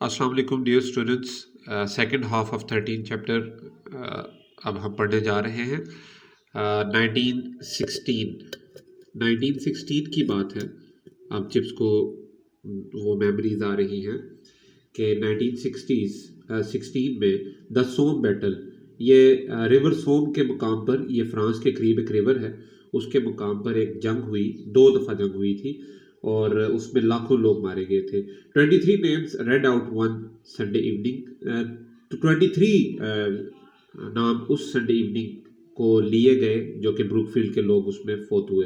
अस्सलाम वालेकुम dear students, second half of 13 chapter अब हम पढ़ने जा रहे हैं। 1916 की बात है। अब चिप्स को वो मेमोरीज आ रही हैं कि 1916 में द सोम बैटल, ये रिवर सोम के मुकाम पर, ये फ्रांस के करीब एक रिवर है, उसके मुकाम पर एक जंग हुई, 2 दफ़ा जंग हुई थी और उसमें लाखों लोग मारे गए थे। 23 names red out one Sunday evening. तो 23 नाम उस संडे इवनिंग को लिए गए जो कि ब्रुकफील्ड के लोग उसमें फोत हुए।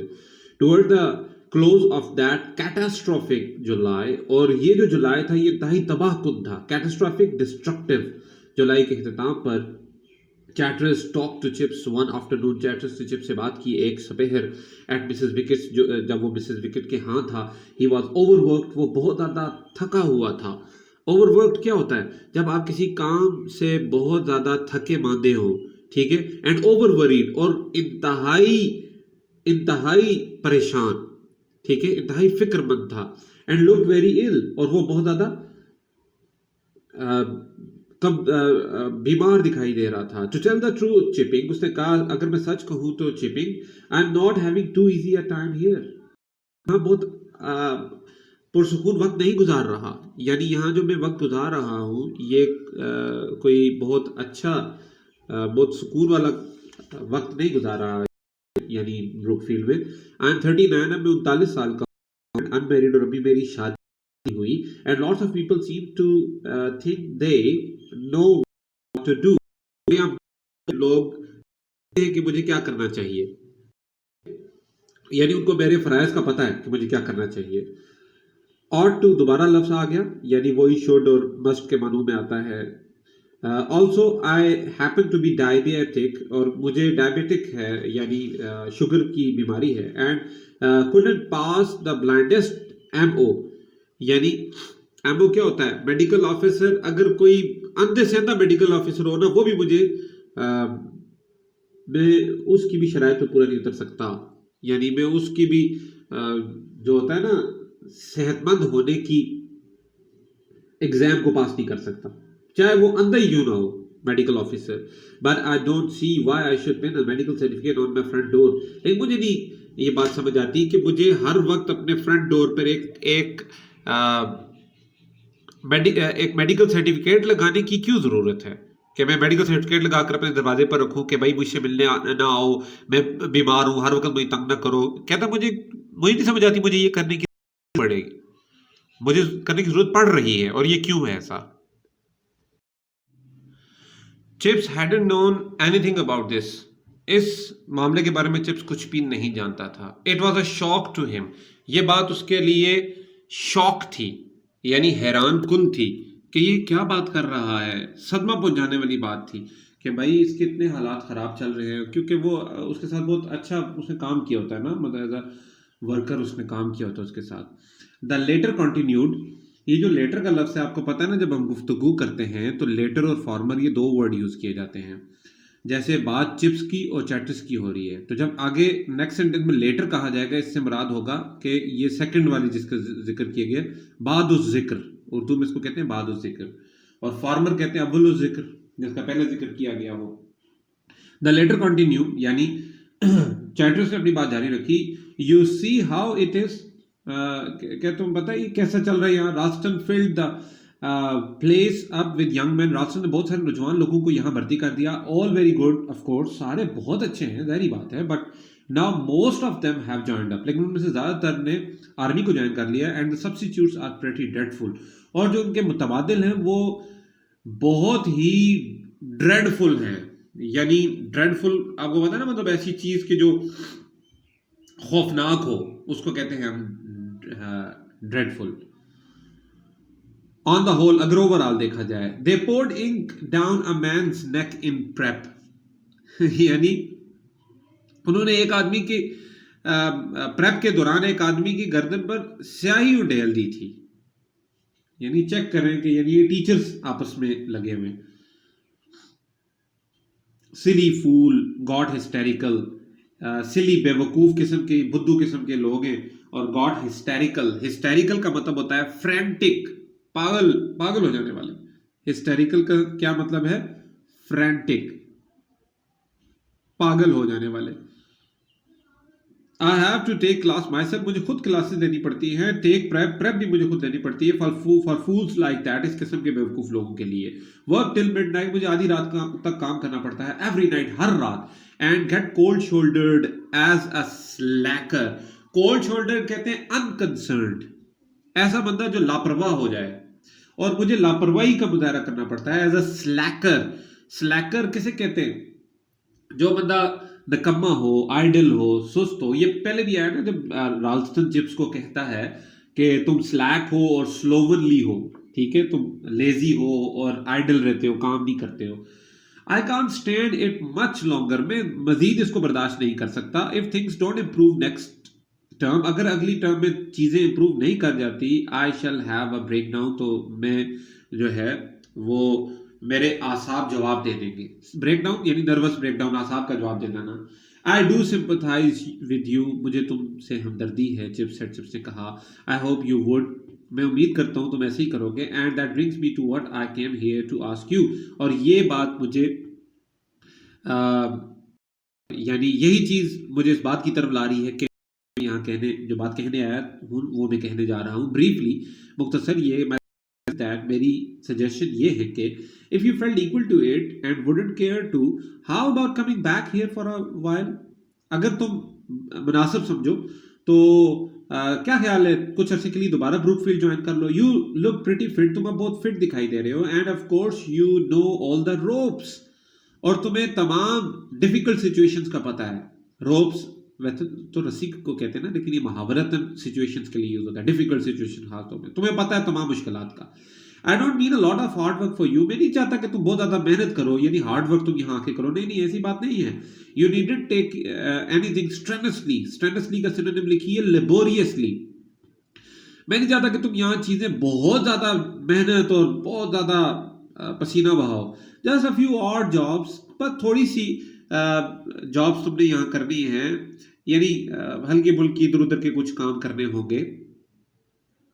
Toward the close of that catastrophic July, और ये जो जुलाई था ये इंतहाई तबाह कुन था, कैटास्ट्रॉफिक डिस्ट्रक्टिव जुलाई के अख्ताम पर Chatteris talk to Chips one afternoon. Chatteris ने चिप्स से बात की एक सपहर एट मिसेस विकेट, जो जब वो मिसेस विकेट के यहाँ था। ही वॉज ओवरवर्कड, वो बहुत ज़्यादा थका हुआ था। ओवरवर्कड क्या होता है? जब आप किसी काम से बहुत ज़्यादा थके मांदे हो, ठीक है। एंड ओवर वरीड, और इंतहाई इंतहाई परेशान, ठीक है, इंतहाई फिक्रमंद था। एंड लुक वेरी इल, और वो बहुत ज़्यादा कब बीमार दिखाई दे रहा था। To tell the truth Chipping, उसने कहा अगर मैं सच कहूं तो Chipping, I am not having too easy a time here. मैं बहुत पुरसुकून वक्त नहीं गुजार रहा, यानी यहाँ जो मैं वक्त गुजार रहा हूँ ये कोई बहुत अच्छा बहुत सुकून वाला वक्त नहीं गुजार रहा, यानी ब्रुकफील्ड में। आई एम 39, अब मैं 39 साल का, अनमैरिड, और अभी मेरी शादी हुई। And lots of people seem to think they know what to do. लोग कहते हैं कि मुझे क्या करना चाहिए, यानी उनको मेरे फराइज का पता है कि मुझे क्या करना चाहिए। और टू दोबारा लफ्ज आ गया, यानी वही शुड और मस्ट के मानों में आता है। Also I happen to be diabetic, और मुझे डायबिटिक है, यानी शुगर की बीमारी है। And couldn't pass the blindest MO, यानी एमओ क्या होता है? Medical officer. अगर कोई अंधे से अंधा मेडिकल ऑफिसर हो ना, वो भी मुझे मैं उसकी भी शराइत पर पूरा नहीं उतर सकता, यानी मैं उसकी भी जो होता है ना सेहतमंद होने की एग्जाम को पास नहीं कर सकता, चाहे वो अंधा ही क्यों ना हो medical officer. But I don't see why I should pin a medical certificate on my front door. लेकिन मुझे नहीं ये बात समझ आती कि मुझे हर वक्त अपने फ्रंट डोर पर एक मेडिकल सर्टिफिकेट लगाने की क्यों जरूरत है, कि मैं मेडिकल सर्टिफिकेट लगाकर अपने दरवाजे पर रखूं कि भाई मुझसे मिलने ना आओ, मैं बीमार हूं, हर वक्त मुझे तंग ना करो। कहता मुझे मुझे नहीं समझ आती, मुझे ये करने की पड़ेगी, मुझे करने की जरूरत पड़ रही है, और ये क्यों है ऐसा। Chips hadn't known anything about this. इस मामले के बारे में चिप्स कुछ भी नहीं जानता था। It was a shock to him, ये बात उसके लिए शॉक थी, यानी हैरान कुन थी कि ये क्या बात कर रहा है। सदमा पहुंचाने वाली बात थी कि भाई इसके इतने हालात ख़राब चल रहे हैं, क्योंकि वो उसके साथ बहुत अच्छा उसने काम किया होता है ना, मतलब एज अ वर्कर उसने काम किया होता है उसके साथ। द लेटर कंटिन्यूड, ये जो लेटर का लफ्ज़ है, आपको पता है ना, जब हम गुफ्तगू करते हैं तो लेटर और फॉर्मर, ये 2 वर्ड यूज़ किए जाते हैं। जैसे बात चिप्स की और चैटर्स की हो रही है, तो जब आगे नेक्स्ट सेंटेंस में लेटर कहा जाएगा, इससे मुराद होगा कि ये सेकंड वाली जिसका जिक्र किया गया, बाद उस जिक्र, उर्दू में इसको कहते हैं बाद उस जिक्र, और फॉर्मर कहते हैं अव्वल उस जिक्र, जिसका पहले जिक्र किया गया हो। द लेटर कंटिन्यू, यानी चैटर्स ने अपनी बात जारी रखी। You see how it is, क्या तुम पता ये कैसा चल रहा है यहाँ। Raston filled the place up with young man, Raston ने बहुत सारे नौजवान लोगों को यहाँ भर्ती कर दिया। All very good, of course सारे बहुत अच्छे हैं, जाहिर बात है। But now most of them have joined up, लेकिन उनमें से ज़्यादातर ने आर्मी को ज्वाइन कर लिया। And the substitutes are pretty dreadful, और जो उनके मुतबादिल हैं वो बहुत ही ड्रेडफुल हैं। यानी ड्रेडफुल आपको पता है ना, मतलब ऐसी चीज़ की जो खौफनाक हो, उसको कहते हैं हम ड्रेडफुल। ऑन द होल, अगर ओवरऑल देखा जाए, they poured ink down a man's neck in prep, यानी उन्होंने एक आदमी की प्रेप के दौरान एक आदमी की गर्दन पर स्याही उंडेल दी थी। यानी चेक करें कि यानी ये टीचर्स आपस में लगे हुए। सिली फूल, गॉट हिस्टेरिकल, सिली बेवकूफ किस्म के, बुद्धू किस्म के लोग हैं, और गॉट हिस्टेरिकल, हिस्टेरिकल का मतलब होता है फ्रैंटिक, पागल पागल हो जाने वाले। हिस्टेरिकल का क्या मतलब है? फ्रैंटिक, पागल हो जाने वाले। I have to take class myself, मुझे खुद क्लासेस देनी पड़ती हैं। टेक प्रेप भी मुझे खुद देनी पड़ती है। फॉर फूल्स लाइक दैट, इस किस्म के बेवकूफ लोगों के लिए। वर्क टिल मिडनाइट, मुझे आधी रात तक काम करना पड़ता है। एवरी नाइट, हर रात। And get cold shouldered as a slacker. Cold shoulder कहते हैं अनकंसर्न्ड, ऐसा बंदा जो लापरवाह हो जाए, और मुझे लापरवाही का मुजाहरा करना पड़ता है एज अ स्लैकर। स्लैकर किसे कहते हैं? जो बंदा निकम्मा हो, आइडल हो, सुस्त हो। ये पहले भी आया ना, जब राल्स्टन चिप्स को कहता है कि तुम स्लैक हो और स्लोवनली हो, ठीक है, तुम लेजी हो और आइडल रहते हो, काम नहीं करते हो। I can't stand it much longer, मैं मजीद इसको बर्दाश्त नहीं कर सकता। If things don't improve next term, अगर अगली टर्म में चीजें इंप्रूव नहीं कर जाती, I shall have a breakdown, तो मैं जो है वो मेरे आसाब जवाब दे देंगे। ब्रेक डाउन यानी नर्वस ब्रेक डाउन, आसाब का जवाब देना ना। I do sympathise with you, मुझे तुमसे हमदर्दी है, चिप्स ने कहा। आई होप यू वुड, मैं उम्मीद करता हूँ तुम ऐसे ही करोगे। And that brings me to what I came here to ask you, और ये बात मुझे यानी यही चीज मुझे इस बात की तरफ ला रही है कि यहाँ कहने, जो बात कहने आया हूँ वो मैं कहने जा रहा हूँ। ब्रीफली, मुख्तसर ये दैट मेरी सजेशन ये है कि if you felt equal to it and wouldn't care to, how about coming back here for a while, अगर तुम मुनासिब समझो तो क्या ख्याल है कुछ अरसे के लिए दोबारा ब्रूकफील्ड ज्वाइन कर लो। यू लुक प्रिटी फिट, तुम अब बहुत फिट दिखाई दे रहे हो। End of course you know all the ropes, और तुम्हें तमाम डिफिकल्ट सिचुएशंस का पता है। रोप्स वैसे तो रस्सी को कहते हैं ना, लेकिन ये मुहावरतन सिचुएशंस के लिए यूज होता है, डिफिकल्ट सिचुएशन हाथों में, तुम्हें पता है तमाम मुश्किलात का। I don't mean a lot of hard work for you, मैं नहीं चाहता कि तुम बहुत ज्यादा मेहनत करो, यानी हार्ड वर्क तुम यहाँ आके करो, नहीं नहीं, ऐसी बात नहीं है। यू नीडंट टेक एनीथिंग स्ट्रेनसली, स्ट्रेनसली का सिनोनिम लिखिए लेबोरियसली। मैं नहीं चाहता कि तुम यहाँ चीजें बहुत ज्यादा मेहनत और बहुत ज्यादा पसीना बहाओ। Just a few odd jobs, पर थोड़ी सी जॉब्स तुमने यहाँ करनी है, यानी हल्की फुल्की इधर उधर के कुछ काम करने होंगे,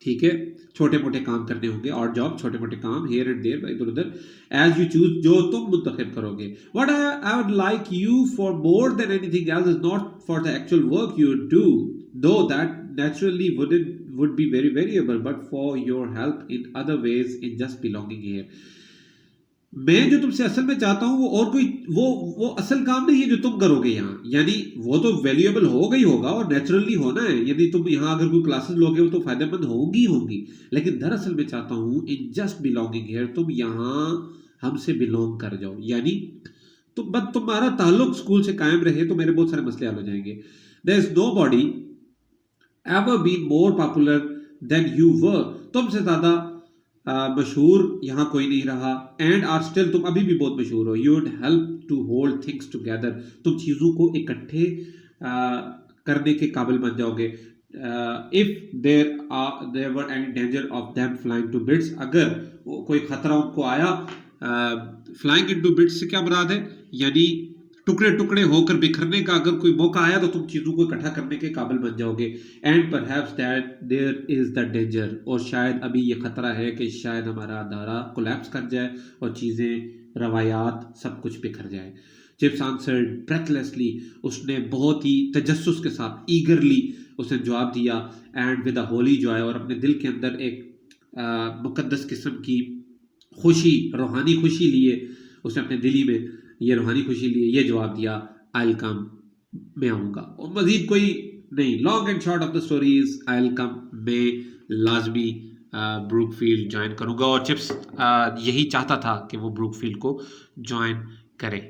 ठीक है, छोटे मोटे काम करने होंगे, और जॉब, छोटे मोटे काम हेयर एंड देयर, इधर उधर, एज यू चूज, जो तुम मुंतखब करोगे। What I would like you for more than anything else is not for the actual work you do, though that naturally would be very variable, but for your help in other ways in just belonging here. मैं जो तुमसे असल में चाहता हूं वो और कोई वो असल काम नहीं है जो तुम करोगे यहाँ, यानी वो तो वैल्यूएबल होगा ही होगा और नेचुरली होना है, यदि तुम यहाँ अगर कोई क्लासेस लोगे वो तो फायदेमंद होगी, लेकिन दरअसल मैं चाहता हूँ इन जस्ट बिलोंगिंग हियर, तुम यहाँ हमसे बिलोंग कर जाओ, यानी तुम्हारा ताल्लुक स्कूल से कायम रहे तो मेरे बहुत सारे मसले हल हो जाएंगे। There is nobody ever been more popular than you were, तुमसे ज्यादा मशहूर यहाँ कोई नहीं रहा। एंड आर स्टिल, तुम अभी भी बहुत मशहूर हो। You would help to hold things together, तुम चीज़ों को इकट्ठे करने के काबिल बन जाओगे। If there were any danger of them flying to bits, अगर कोई खतरा उनको आया, फ्लाइंग इनटू बिट्स से क्या मुराद है, यानी टुकड़े टुकड़े होकर बिखरने का अगर कोई मौका आया तो तुम चीजों को इकट्ठा करने के काबिल बन जाओगे। And perhaps that there is the danger, और शायद अभी ये खतरा है कि शायद हमारा अदारा कोलैप्स कर जाए और चीजें, रवायात, सब कुछ बिखर जाए। चिप्स आंसर्ड ब्रेथलेसली, उसने बहुत ही तजस्सुस के साथ, ईगरली उसने जवाब दिया, and with a Holi Joy, और अपने दिल के अंदर एक मुकद्दस किस्म की खुशी, रूहानी खुशी लिए, उसने अपने दिली में ये रूहानी खुशी लिए ये जवाब दिया, आई विल कम, मैं आऊँगा। और मजीद कोई नहीं, long and short of the story is I will come, मैं लाजमी ब्रूकफील्ड ज्वाइन करूँगा। और चिप्स यही चाहता था कि वो ब्रूकफील्ड को ज्वाइन करे।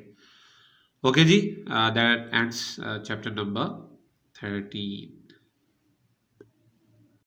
ओके जी, दैट एंड्स चैप्टर नंबर 13।